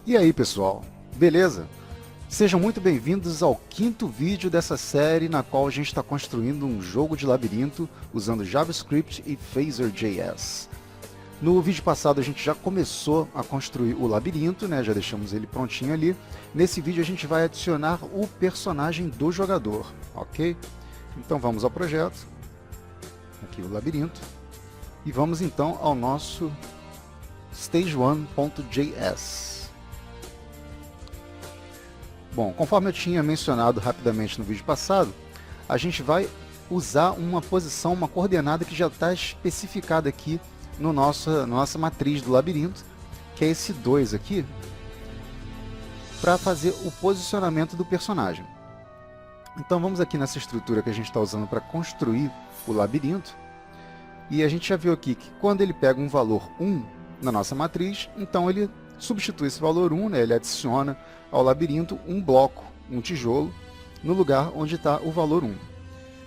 E aí pessoal, beleza? Sejam muito bem-vindos ao quinto vídeo dessa série na qual a gente está construindo um jogo de labirinto usando JavaScript e Phaser.js. No vídeo passado a gente já começou a construir o labirinto, né? Já deixamos ele prontinho ali. Nesse vídeo a gente vai adicionar o personagem do jogador, ok? Então vamos ao projeto, aqui o labirinto, e vamos então ao nosso stage1.js. Bom, conforme eu tinha mencionado rapidamente no vídeo passado, a gente vai usar uma posição, uma coordenada que já está especificada aqui no nossa matriz do labirinto, que é esse 2 aqui, para fazer o posicionamento do personagem. Então vamos aqui nessa estrutura que a gente está usando para construir o labirinto, e a gente já viu aqui que quando ele pega um valor 1 na nossa matriz, então ele substitui esse valor 1, né, ele adiciona ao labirinto um bloco, um tijolo, no lugar onde está o valor 1.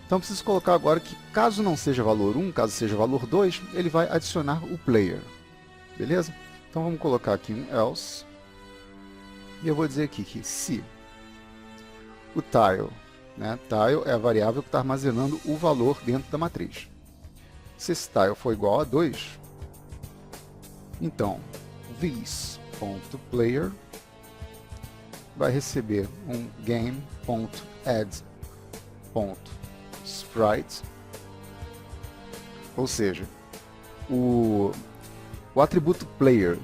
Então preciso colocar agora que caso não seja valor 1, caso seja valor 2, ele vai adicionar o player. Beleza? Então vamos colocar aqui um else. E eu vou dizer aqui que se o tile, né, tile é a variável que está armazenando o valor dentro da matriz. Se esse tile for igual a 2, então this.player vai receber um game.add.sprite, ou seja, o atributo player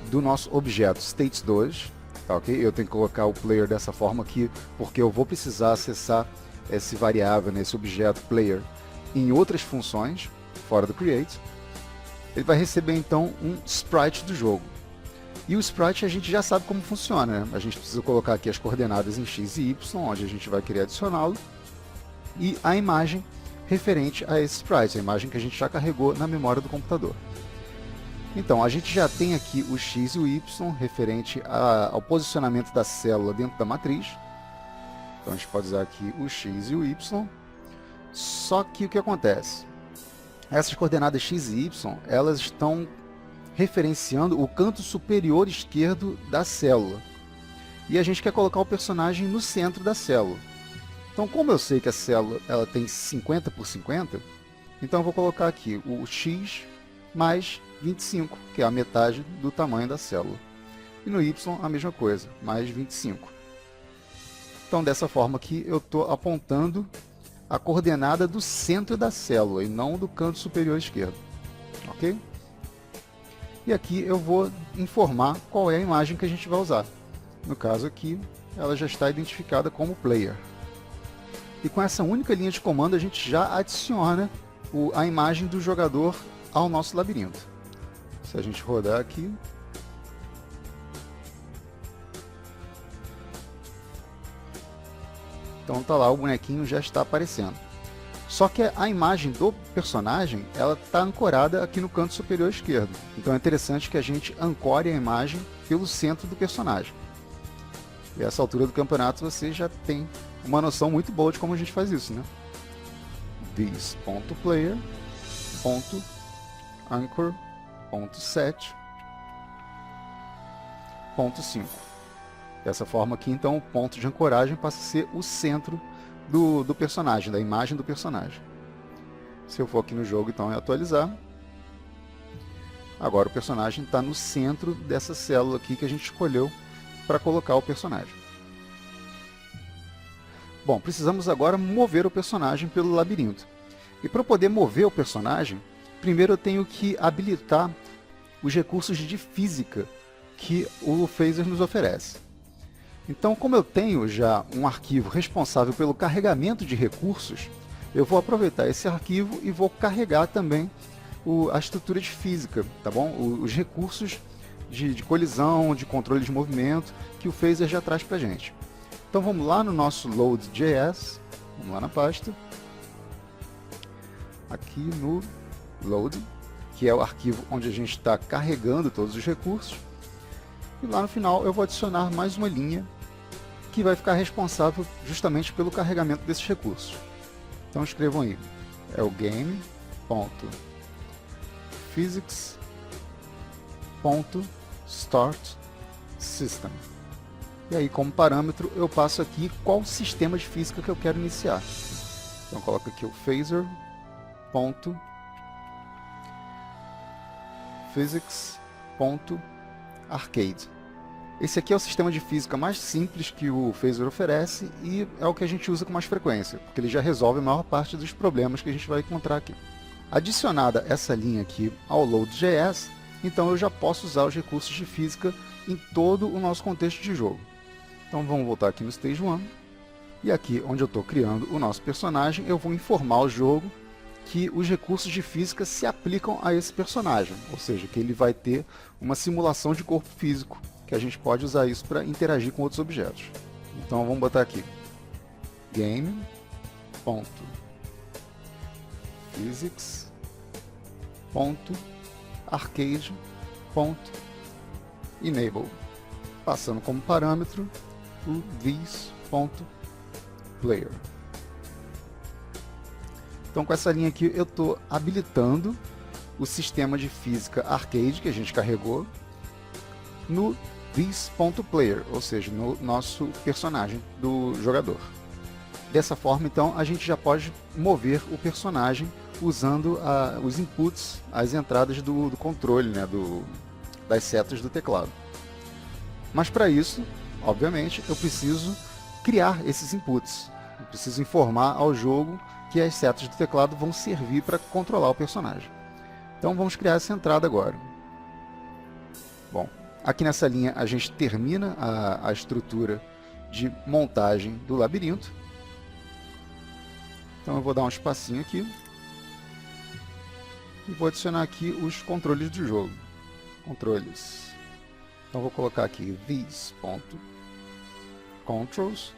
do nosso objeto state2, tá, ok? Eu tenho que colocar o player dessa forma aqui, porque eu vou precisar acessar esse variável, nesse objeto player, em outras funções, fora do create. Ele vai receber então um sprite do jogo. E o sprite a gente já sabe como funciona, né? A gente precisa colocar aqui as coordenadas em x e y, onde a gente vai querer adicioná-lo, e a imagem referente a esse sprite, a imagem que a gente já carregou na memória do computador. Então, a gente já tem aqui o x e o y referente ao posicionamento da célula dentro da matriz. Então a gente pode usar aqui o x e o y, só que o que acontece? Essas coordenadas x e y, elas estão referenciando o canto superior esquerdo da célula. E a gente quer colocar o personagem no centro da célula. Então, como eu sei que a célula ela tem 50 por 50, então eu vou colocar aqui o x mais 25, que é a metade do tamanho da célula. E no y a mesma coisa, mais 25. Então, dessa forma aqui, eu estou apontando a coordenada do centro da célula e não do canto superior esquerdo. Ok? E aqui eu vou informar qual é a imagem que a gente vai usar. No caso aqui, ela já está identificada como player. E com essa única linha de comando, a gente já adiciona a imagem do jogador ao nosso labirinto. Se a gente rodar aqui, então tá lá, o bonequinho já está aparecendo. Só que a imagem do personagem, ela está ancorada aqui no canto superior esquerdo. Então é interessante que a gente ancore a imagem pelo centro do personagem. E a essa altura do campeonato você já tem uma noção muito boa de como a gente faz isso, né? This.player.anchor.set.5. Dessa forma aqui, então, o ponto de ancoragem passa a ser o centro do personagem, da imagem do personagem. Se eu for aqui no jogo, então, e atualizar, agora o personagem está no centro dessa célula aqui que a gente escolheu para colocar o personagem. Bom, precisamos agora mover o personagem pelo labirinto. E para poder mover o personagem, primeiro eu tenho que habilitar os recursos de física que o Phaser nos oferece. Então, como eu tenho já um arquivo responsável pelo carregamento de recursos, eu vou aproveitar esse arquivo e vou carregar também a estrutura de física, tá bom? Os recursos de colisão, de controle de movimento que o Phaser já traz para a gente. Então vamos lá no nosso load.js, vamos lá na pasta, aqui no load, que é o arquivo onde a gente está carregando todos os recursos, e lá no final eu vou adicionar mais uma linha que vai ficar responsável justamente pelo carregamento desses recursos. Então escrevam aí, é o game.physics.start System. E aí, como parâmetro, eu passo aqui qual sistema de física que eu quero iniciar. Então, eu coloco aqui o phaser.physics.arcade. Esse aqui é o sistema de física mais simples que o Phaser oferece e é o que a gente usa com mais frequência, porque ele já resolve a maior parte dos problemas que a gente vai encontrar aqui. Adicionada essa linha aqui ao Load.js, então eu já posso usar os recursos de física em todo o nosso contexto de jogo. Então vamos voltar aqui no Stage 1, e aqui onde eu estou criando o nosso personagem, eu vou informar o jogo que os recursos de física se aplicam a esse personagem, ou seja, que ele vai ter uma simulação de corpo físico, que a gente pode usar isso para interagir com outros objetos. Então vamos botar aqui game.physics.arcade.enable, passando como parâmetro o this.player. Então com essa linha aqui eu estou habilitando o sistema de física arcade que a gente carregou no this.player, ou seja, no nosso personagem do jogador. Dessa forma, então, a gente já pode mover o personagem usando os inputs, as entradas do controle, né, das setas do teclado. Mas para isso, obviamente, eu preciso criar esses inputs. Eu preciso informar ao jogo que as setas do teclado vão servir para controlar o personagem. Então vamos criar essa entrada agora. Bom, aqui nessa linha a gente termina a estrutura de montagem do labirinto. Então eu vou dar um espacinho aqui e vou adicionar aqui os controles do jogo. Controles. Então vou colocar aqui these.controls,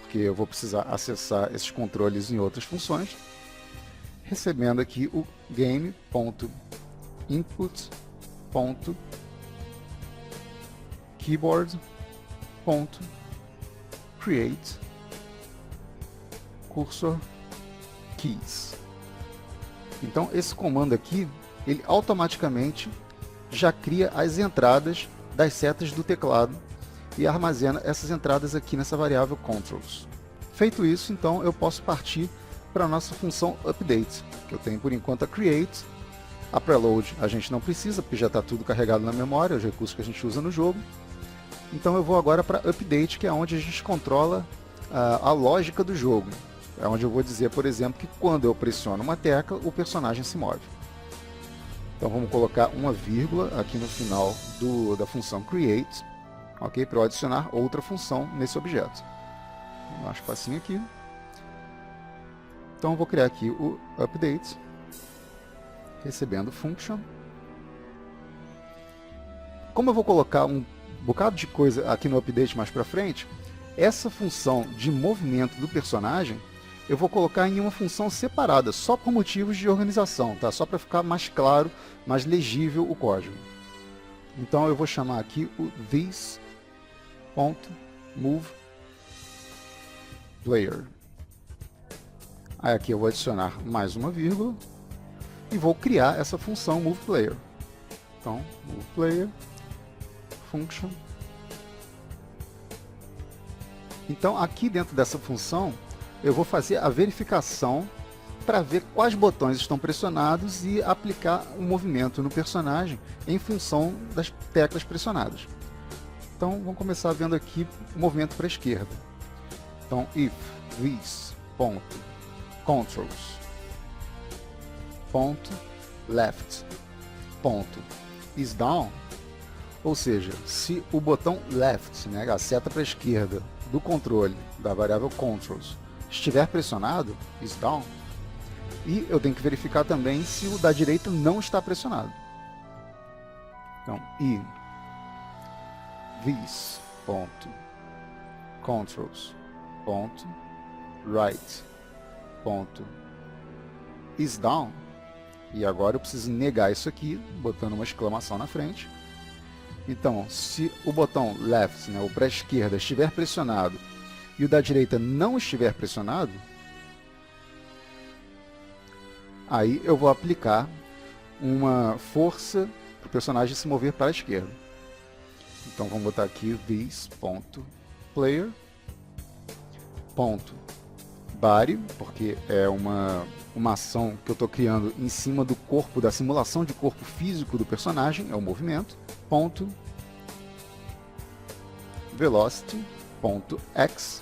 porque eu vou precisar acessar esses controles em outras funções, recebendo aqui o game.input.keyboard.create cursor keys. Então esse comando aqui, ele automaticamente já cria as entradas das setas do teclado e armazena essas entradas aqui nessa variável controls. Feito isso, então eu posso partir para a nossa função update, que eu tenho por enquanto a create. A preload a gente não precisa, porque já está tudo carregado na memória, os recursos que a gente usa no jogo. Então eu vou agora para update, que é onde a gente controla a lógica do jogo. É onde eu vou dizer, por exemplo, que quando eu pressiono uma tecla, o personagem se move. Então vamos colocar uma vírgula aqui no final da função create, ok? Para eu adicionar outra função nesse objeto. Vou dar um espacinho aqui. Então eu vou criar aqui o update, recebendo function. Como eu vou colocar um bocado de coisa aqui no update mais para frente, essa função de movimento do personagem eu vou colocar em uma função separada, só por motivos de organização, tá? Só para ficar mais claro, mais legível o código. Então eu vou chamar aqui o this.movePlayer. Aí aqui eu vou adicionar mais uma vírgula e vou criar essa função movePlayer. Então, movePlayer, function. Então aqui dentro dessa função eu vou fazer a verificação para ver quais botões estão pressionados e aplicar o movimento no personagem em função das teclas pressionadas. Então vamos começar vendo aqui o movimento para a esquerda. Então if this.controls.left.is down, ou seja, se o botão left, né, a seta para a esquerda do controle da variável controls estiver pressionado, is down, e eu tenho que verificar também se o da direita não está pressionado. Então, e this.controls.right.is down, e agora eu preciso negar isso aqui, botando uma exclamação na frente. Então, se o botão left, né, o para a esquerda, estiver pressionado e o da direita não estiver pressionado, aí eu vou aplicar uma força para o personagem se mover para a esquerda. Então vamos botar aqui this.player.body, porque é uma ação que eu estou criando em cima do corpo, da simulação de corpo físico do personagem, é o movimento, ponto velocity.x,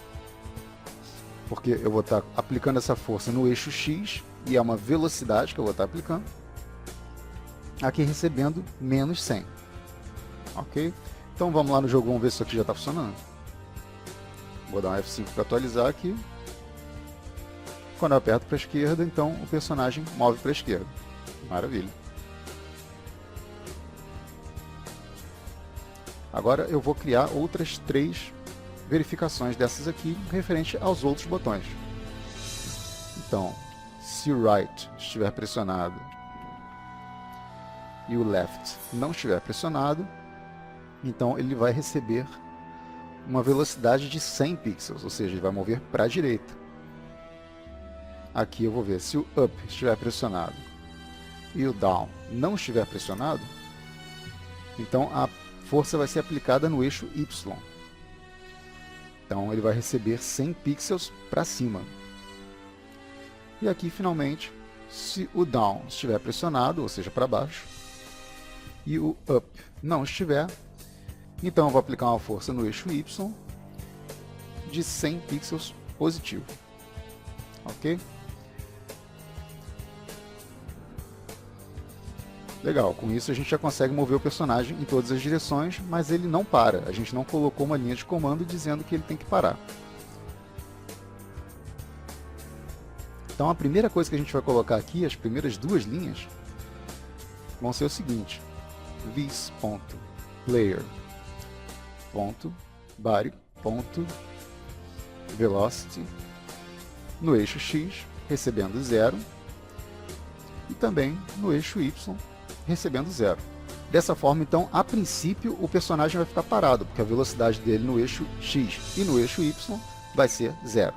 porque eu vou estar aplicando essa força no eixo X, e é uma velocidade que eu vou estar aplicando, aqui recebendo menos 100. Ok? Então vamos lá no jogo, vamos ver se isso aqui já está funcionando. Vou dar um F5 para atualizar aqui. Quando eu aperto para a esquerda, então o personagem move para a esquerda. Maravilha. Agora eu vou criar outras 3 verificações dessas aqui, referente aos outros botões. Então, se o right estiver pressionado e o left não estiver pressionado, então ele vai receber uma velocidade de 100 pixels, ou seja, ele vai mover para a direita. Aqui eu vou ver se o up estiver pressionado e o down não estiver pressionado, então a força vai ser aplicada no eixo Y. Então ele vai receber 100 pixels para cima. E aqui finalmente, se o down estiver pressionado, ou seja, para baixo, e o up não estiver, então eu vou aplicar uma força no eixo Y de 100 pixels positivo. Ok? Legal, com isso a gente já consegue mover o personagem em todas as direções, mas ele não para. A gente não colocou uma linha de comando dizendo que ele tem que parar. Então a primeira coisa que a gente vai colocar aqui, as primeiras 2 linhas, vão ser o seguinte: this.player.body.velocity no eixo X, recebendo 0, e também no eixo Y, recebendo 0. Dessa forma, então, a princípio, o personagem vai ficar parado, porque a velocidade dele no eixo X e no eixo Y vai ser 0.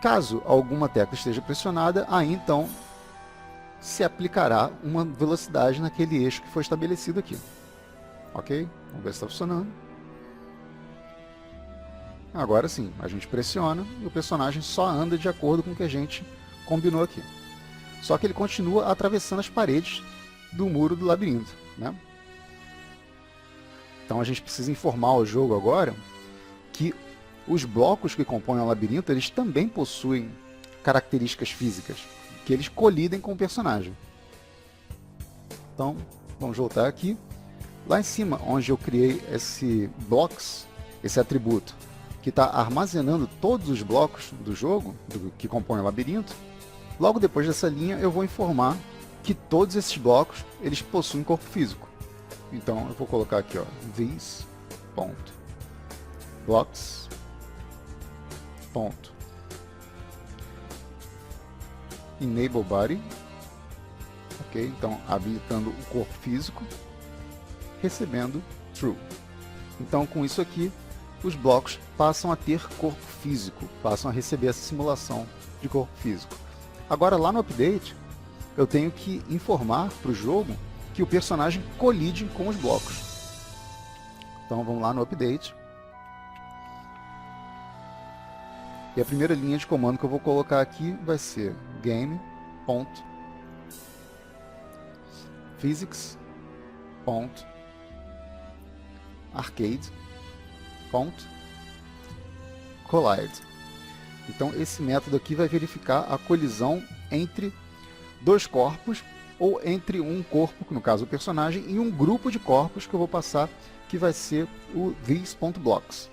Caso alguma tecla esteja pressionada, aí então se aplicará uma velocidade naquele eixo que foi estabelecido aqui. Ok? Vamos ver se está funcionando. Agora sim, a gente pressiona e o personagem só anda de acordo com o que a gente combinou aqui. Só que ele continua atravessando as paredes do muro do labirinto, né? Então a gente precisa informar ao jogo agora que os blocos que compõem o labirinto, eles também possuem características físicas, que eles colidem com o personagem. Então, vamos voltar aqui. Lá em cima, onde eu criei esse blocks, esse atributo, que está armazenando todos os blocos do jogo, que compõem o labirinto, logo depois dessa linha eu vou informar que todos esses blocos eles possuem corpo físico. Então eu vou colocar aqui, ó, this.blocks. Enable body. Ok, então habilitando o corpo físico, recebendo true. Então com isso aqui os blocos passam a ter corpo físico, passam a receber essa simulação de corpo físico. Agora lá no update, eu tenho que informar para o jogo que o personagem colide com os blocos. Então vamos lá no update. E a primeira linha de comando que eu vou colocar aqui vai ser game.physics.arcade.collide. Então esse método aqui vai verificar a colisão entre 2 corpos, ou entre um corpo, no caso o personagem, e um grupo de corpos que eu vou passar, que vai ser o this.blocks.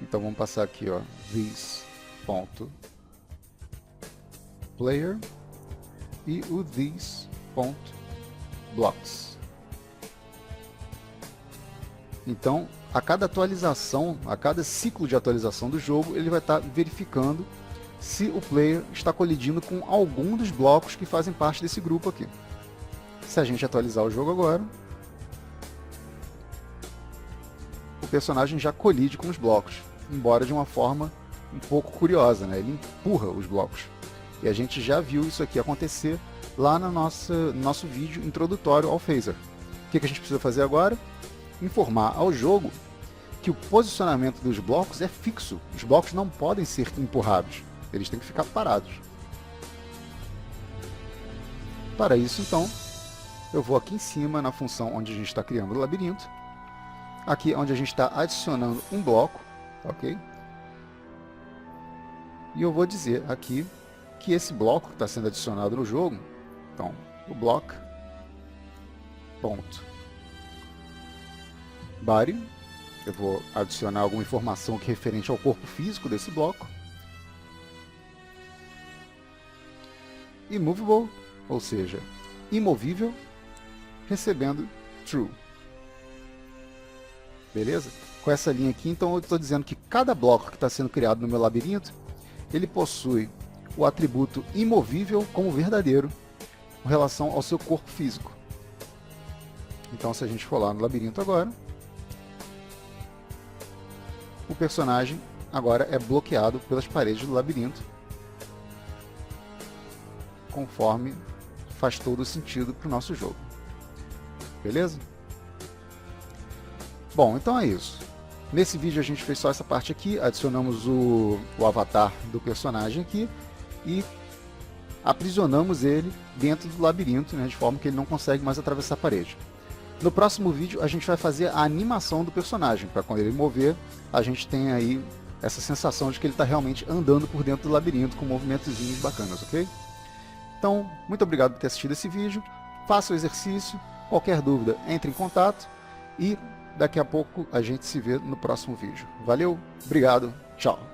Então vamos passar aqui, ó, this.player e o this.blocks. Então, a cada atualização, a cada ciclo de atualização do jogo, ele vai estar verificando se o player está colidindo com algum dos blocos que fazem parte desse grupo aqui. Se a gente atualizar o jogo agora, o personagem já colide com os blocos, embora de uma forma um pouco curiosa, né? Ele empurra os blocos. E a gente já viu isso aqui acontecer lá no nosso vídeo introdutório ao Phaser. O que a gente precisa fazer agora? informar ao jogo que o posicionamento dos blocos é fixo. Os blocos não podem ser empurrados, eles têm que ficar parados. Para isso, então, eu vou aqui em cima na função onde a gente está criando o labirinto, aqui onde a gente está adicionando um bloco, ok? E eu vou dizer aqui que esse bloco que está sendo adicionado no jogo, então, o block, ponto, body, eu vou adicionar alguma informação que é referente ao corpo físico desse bloco, immovable, ou seja, imovível, recebendo true. Beleza? Com essa linha aqui, então eu estou dizendo que cada bloco que está sendo criado no meu labirinto, ele possui o atributo imovível como verdadeiro com relação ao seu corpo físico. Então, se a gente for lá no labirinto agora, o personagem agora é bloqueado pelas paredes do labirinto, conforme faz todo sentido para o nosso jogo. Beleza? Bom, então é isso. Nesse vídeo a gente fez só essa parte aqui, adicionamos o avatar do personagem aqui e aprisionamos ele dentro do labirinto, né, de forma que ele não consegue mais atravessar a parede. No próximo vídeo a gente vai fazer a animação do personagem, para quando ele mover, a gente tem aí essa sensação de que ele está realmente andando por dentro do labirinto com movimentozinhos bacanas, ok? Então, muito obrigado por ter assistido esse vídeo, faça o exercício, qualquer dúvida entre em contato e daqui a pouco a gente se vê no próximo vídeo. Valeu, obrigado, tchau!